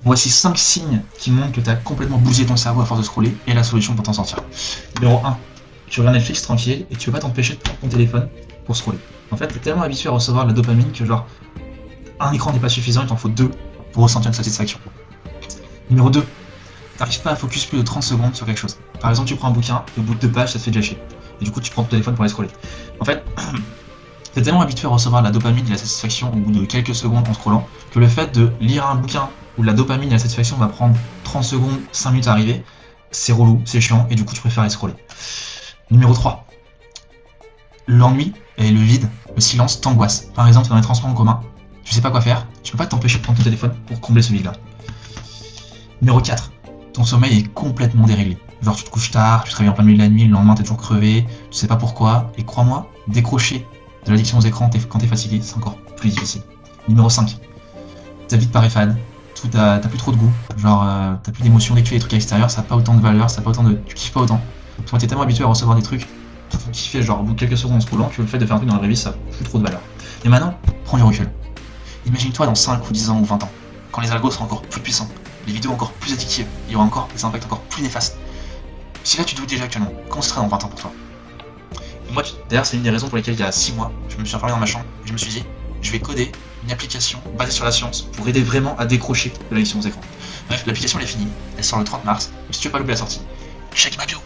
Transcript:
Voici 5 signes qui montrent que tu as complètement bousillé ton cerveau à force de scroller et la solution pour t'en sortir. Numéro 1. Tu regardes Netflix tranquille et tu veux pas t'empêcher de prendre ton téléphone pour scroller. En fait, t'es tellement habitué à recevoir de la dopamine que genre, un écran n'est pas suffisant, il t'en faut 2 pour ressentir une satisfaction. Numéro 2. T'arrives pas à focus plus de 30 secondes sur quelque chose. Par exemple, tu prends un bouquin, et au bout de 2 pages, ça te fait déjà chier. Et du coup, tu prends ton téléphone pour aller scroller. En fait, t'es tellement habitué à recevoir de la dopamine et de la satisfaction au bout de quelques secondes en scrollant que le fait de lire un bouquin où la dopamine et la satisfaction va prendre 30 secondes, 5 minutes à arriver, c'est relou, c'est chiant, et du coup, tu préfères aller scroller. Numéro 3. L'ennui et le vide, le silence t'angoisse. Par exemple, t'es dans les transports en commun, tu sais pas quoi faire, tu peux pas t'empêcher de prendre ton téléphone pour combler ce vide-là. Numéro 4. Ton sommeil est complètement déréglé. Genre tu te couches tard, tu te réveilles en plein milieu de la nuit, le lendemain t'es toujours crevé, tu sais pas pourquoi, et crois-moi, décrocher de l'addiction aux écrans quand t'es fatigué, c'est encore plus difficile. Numéro 5. Ta vie te paraît fade, t'as plus trop de goût, genre t'as plus d'émotion dès que tu fais des trucs à l'extérieur, ça a pas autant de valeur, ça a pas autant de. Tu kiffes pas autant. Toi t'es tellement habitué à recevoir des trucs, qui te font kiffer genre au bout de quelques secondes en scrollant, que le fait de faire un truc dans la vraie vie ça a plus trop de valeur. Et maintenant, prends du recul. Imagine-toi dans 5 ou 10 ans ou 20 ans, quand les algos seront encore plus puissants, les vidéos encore plus addictives, il y aura encore des impacts encore plus néfastes. Si là tu doutes déjà actuellement, comment ce sera dans 20 ans pour toi? Et moi, d'ailleurs, c'est une des raisons pour lesquelles il y a 6 mois, je me suis enfermé dans ma chambre et je me suis dit, je vais coder une application basée sur la science pour aider vraiment à décrocher de l'addiction aux écrans. Bref, l'application elle est finie, elle sort le 30 mars, si tu veux pas louper la sortie, check ma bio.